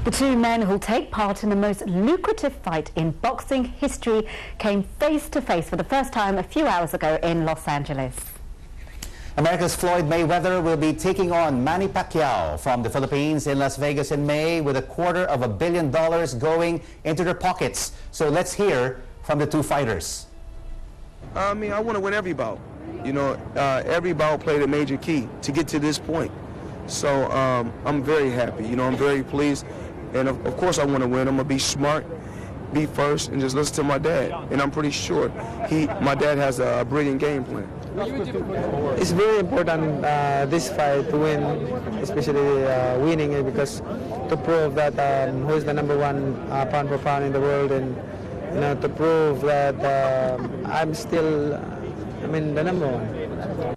The two men who'll take part in the most lucrative fight in boxing history came face to face for the first time a few hours ago in Los Angeles. America's Floyd Mayweather will be taking on Manny Pacquiao from the Philippines in Las Vegas in May, with $250 million going into their pockets. So let's hear from the two fighters. I want to win every bout. Every bout played a major key to get to this point. So I'm very happy. I'm very pleased. And of course I want to win. I'm going to be smart, be first, and just listen to my dad. And I'm pretty sure my dad has a brilliant game plan. It's very important this fight to win, especially winning it, because to prove that who is the #1 pound for pound in the world, and to prove that I'm still the #1.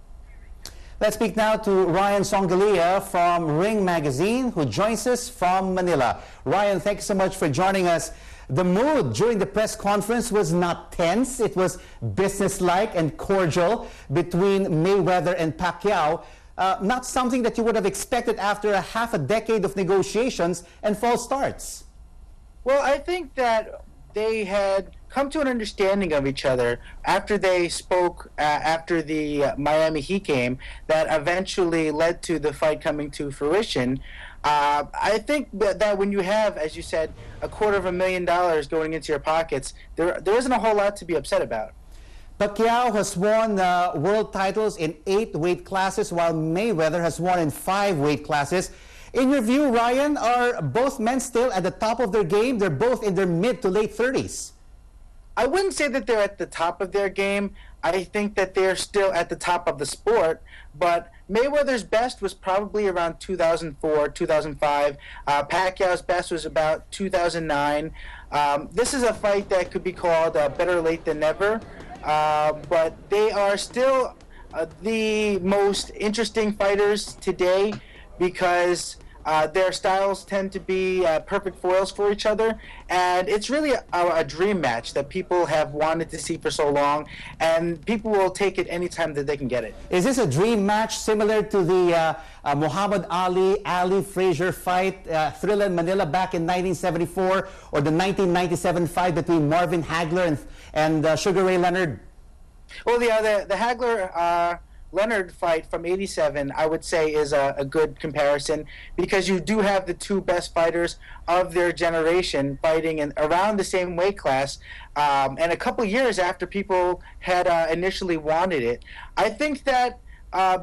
Let's speak now to Ryan Songalia from Ring Magazine, who joins us from Manila. Ryan, thank you so much for joining us. The mood during the press conference was not tense. It was businesslike and cordial between Mayweather and Pacquiao. Not something that you would have expected after half a decade of negotiations and false starts. Well, I think that they had come to an understanding of each other after they spoke after the Miami Heat game that eventually led to the fight coming to fruition. I think that when you have, as you said, $250 going into your pockets, there isn't a whole lot to be upset about. Pacquiao has won world titles in 8 weight classes, while Mayweather has won in 5 weight classes. In your view, Ryan, are both men still at the top of their game? They're both in their mid to late 30s. I wouldn't say that they're at the top of their game. I think that they're still at the top of the sport, but Mayweather's best was probably around 2004, 2005. Pacquiao's best was about 2009. This is a fight that could be called better late than never, but they are still the most interesting fighters today because their styles tend to be perfect foils for each other, and it's really a dream match that people have wanted to see for so long, and people will take it anytime that they can get it. Is this a dream match similar to the Muhammad Ali Frazier fight, Thrill in Manila back in 1974, or the 1997 fight between Marvin Hagler and Sugar Ray Leonard? Well, the Hagler Leonard fight from '87, I would say, is a good comparison, because you do have the two best fighters of their generation fighting in around the same weight class, and a couple years after people had initially wanted it. I think that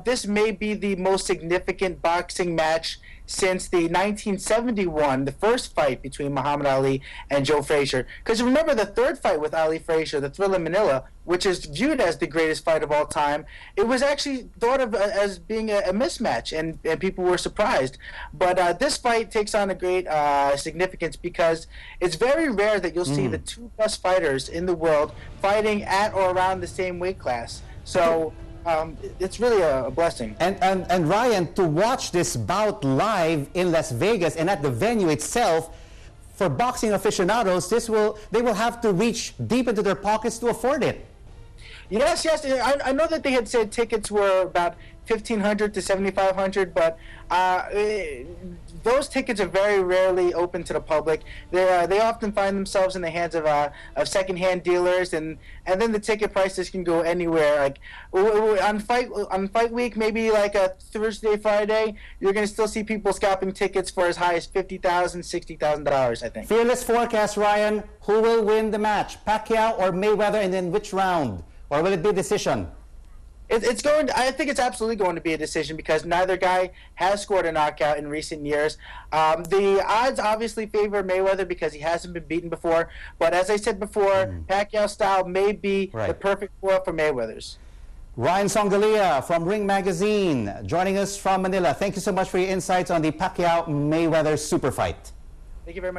this may be the most significant boxing match since the 1971, the first fight between Muhammad Ali and Joe Frazier. Because remember, the third fight with Ali Frazier, the Thrill in Manila, which is viewed as the greatest fight of all time, it was actually thought of as being a mismatch, and people were surprised. But this fight takes on a great significance, because it's very rare that you'll see the two best fighters in the world fighting at or around the same weight class. So it's really a blessing. And Ryan, to watch this bout live in Las Vegas and at the venue itself, for boxing aficionados, they will have to reach deep into their pockets to afford it. Yes. I know that they had said tickets were about $1,500 to $7,500, but those tickets are very rarely open to the public. They often find themselves in the hands of secondhand dealers, and then the ticket prices can go anywhere. Like on fight week, maybe like a Thursday, Friday, you're going to still see people scalping tickets for as high as $50,000, $60,000, I think. Fearless forecast, Ryan. Who will win the match, Pacquiao or Mayweather, and in which round? Or will it be a decision? I think it's absolutely going to be a decision, because neither guy has scored a knockout in recent years. The odds obviously favor Mayweather because he hasn't been beaten before. But as I said before, Pacquiao style may be the perfect foil for Mayweather's. Ryan Songalia from Ring Magazine joining us from Manila. Thank you so much for your insights on the Pacquiao-Mayweather super fight. Thank you very much.